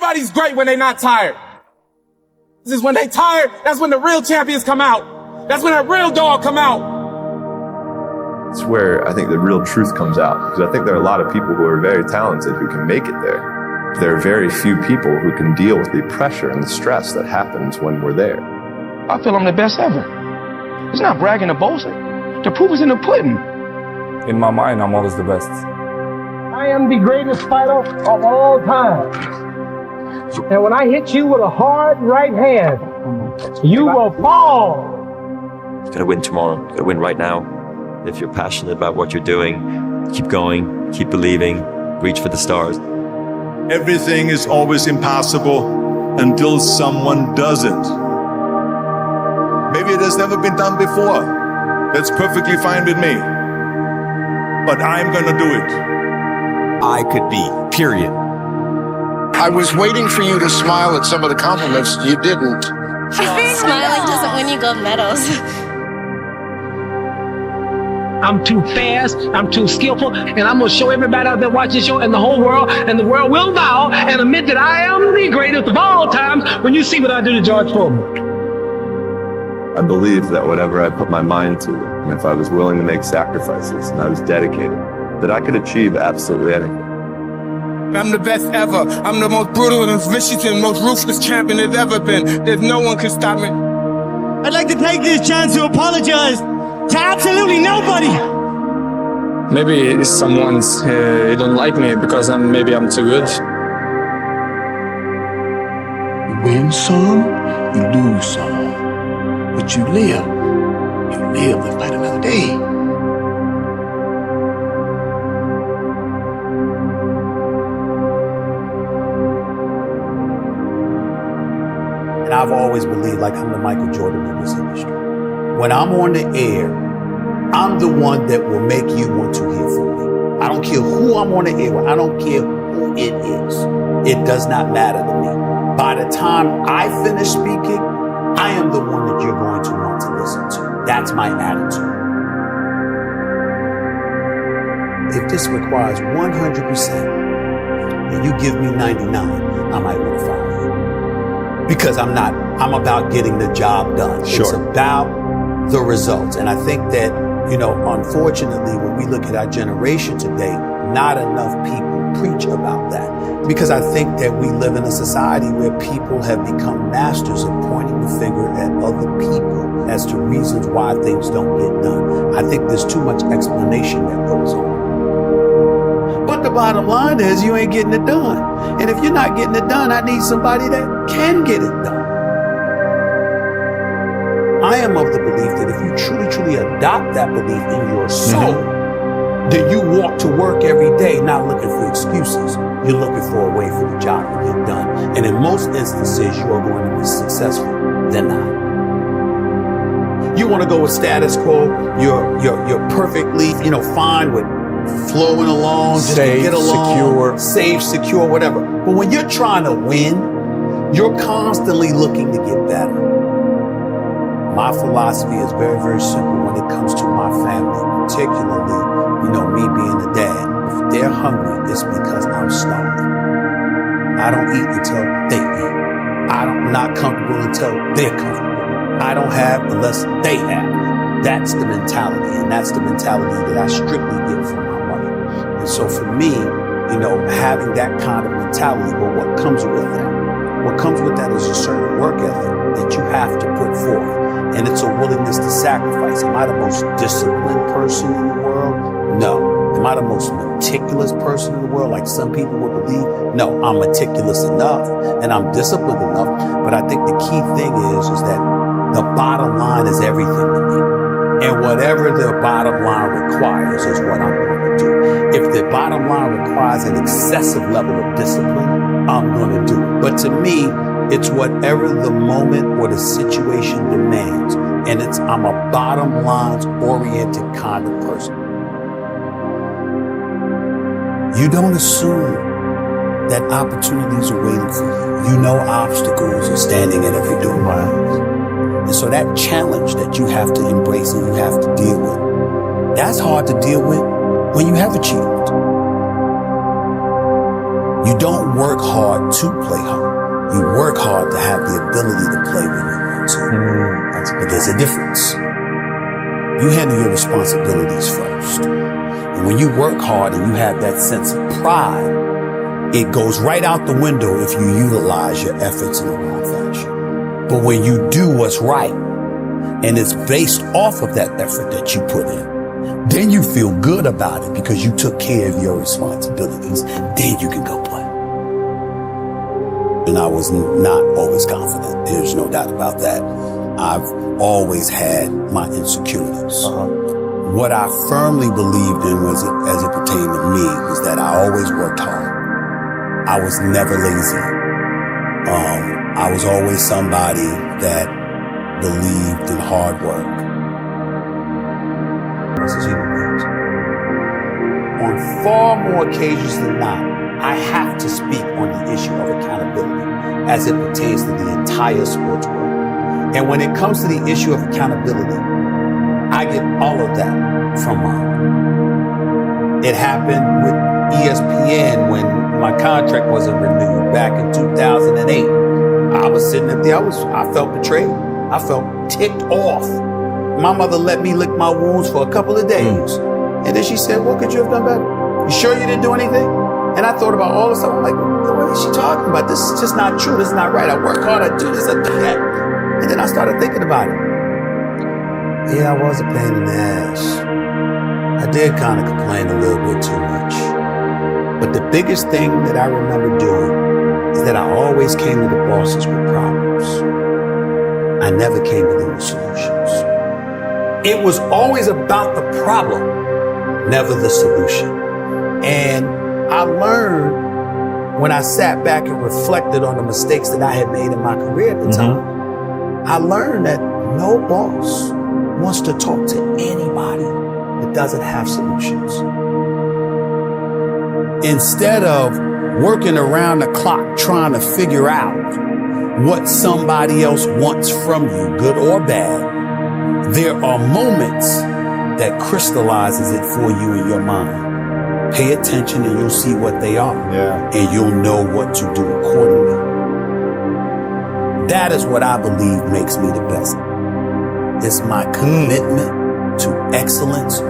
Everybody's great when they're not tired. This is when they tired, that's when the real champions come out. That's when that real dog come out. It's where I think the real truth comes out, because I think there are a lot of people who are very talented who can make it there. There are very few people who can deal with the pressure and the stress that happens when we're there. I feel I'm the best ever. It's not bragging or boasting. The proof is in the pudding. In my mind, I'm always the best. I am the greatest fighter of all time. And when I hit you with a hard right hand, you will fall. You gotta win tomorrow. You gotta win right now. If you're passionate about what you're doing, keep going, keep believing, reach for the stars. Everything is always impossible until someone does it. Maybe it has never been done before. That's perfectly fine with me. But I'm gonna do it. I could be, period. I was waiting for you to smile at some of the compliments. You didn't. Smiling doesn't win you gold medals. I'm too fast, I'm too skillful, and I'm gonna show everybody out there watching this show and the whole world, and the world will bow and admit that I am the greatest of all times when you see what I do to George Foreman. I believe that whatever I put my mind to, and if I was willing to make sacrifices and I was dedicated, that I could achieve absolutely anything. I'm the best ever. I'm the most brutal and vicious and most ruthless champion there's ever been. There's no one can stop me. I'd like to take this chance to apologize to absolutely nobody. Maybe someone's don't like me because maybe I'm too good. You win some, you lose some. But you live to fight another day. And I've always believed like I'm the Michael Jordan of this industry. When I'm on the air, I'm the one that will make you want to hear from me. I don't care who I'm on the air with. I don't care who it is. It does not matter to me. By the time I finish speaking, I am the one that you're going to want to listen to. That's my attitude. If this requires 100% and you give me 99, I might want to fire you. Because I'm about getting the job done. Sure. It's about the results. And I think that, unfortunately, when we look at our generation today, not enough people preach about that. Because I think that we live in a society where people have become masters of pointing the finger at other people as to reasons why things don't get done. I think there's too much explanation that goes on. But the bottom line is you ain't getting it done. And if you're not getting it done, I need somebody that can get it done. I am of the belief that if you truly adopt that belief in your soul, then you walk to work every day not looking for excuses. You're looking for a way for the job to get done. And in most instances, you are going to be successful than not. You want to go with status quo, you're perfectly, fine with flowing along, just to get along, safe, secure, whatever. But when you're trying to win, you're constantly looking to get better. My philosophy is very, very simple when it comes to my family, particularly, me being a dad. If they're hungry, it's because I'm starving. I don't eat until they eat. I'm not comfortable until they're comfortable. I don't have unless they have. That's the mentality, and that's the mentality that I strictly get from my mother. And so for me, having that kind of mentality, well, what comes with that? What comes with that is a certain work ethic that you have to put forth. And it's a willingness to sacrifice. Am I the most disciplined person in the world? No. Am I the most meticulous person in the world, like some people would believe? No, I'm meticulous enough and I'm disciplined enough. But I think the key thing is that the bottom line is everything to me. And whatever the bottom line requires is what I'm going to do. If the bottom line requires an excessive level of discipline, I'm going to do it. But to me, it's whatever the moment or the situation demands. And I'm a bottom lines oriented kind of person. You don't assume that opportunities are waiting for you. You know obstacles are standing in every door. And so that challenge that you have to embrace and you have to deal with, that's hard to deal with when you have achievement. You don't work hard to play hard. You work hard to have the ability to play when you want to. But there's a difference. You handle your responsibilities first. And when you work hard and you have that sense of pride, it goes right out the window if you utilize your efforts in the wrong fashion. But when you do what's right, and it's based off of that effort that you put in, then you feel good about it because you took care of your responsibilities. Then you can go play. And I was not always confident. There's no doubt about that. I've always had my insecurities. What I firmly believed in was, as it pertained to me, was that I always worked hard. I was never lazy. I was always somebody that believed in hard work. On far more occasions than not, I have to speak on the issue of accountability as it pertains to the entire sports world. And when it comes to the issue of accountability, I get all of that from mom. It happened with ESPN when my contract wasn't renewed back in 2008. I was sitting up there, I felt betrayed. I felt ticked off. My mother let me lick my wounds for a couple of days. And then she said, what could you have done better? You sure you didn't do anything? And I thought about all this stuff. I'm like, what is she talking about? This is just not true. This is not right. I work hard. I do this. I do that. And then I started thinking about it. Yeah, I was a pain in the ass. I did kind of complain a little bit too much. But the biggest thing that I remember doing is that I always came to the bosses with problems. I never came to them with solutions. It was always about the problem, never the solution. And I learned when I sat back and reflected on the mistakes that I had made in my career at the time, I learned that no boss wants to talk to anybody that doesn't have solutions. Instead of working around the clock trying to figure out what somebody else wants from you, good or bad, there are moments that crystallizes it for you in your mind. Pay attention and you'll see what they are. And you'll know what to do accordingly. That is what I believe makes me the best. It's my commitment to excellence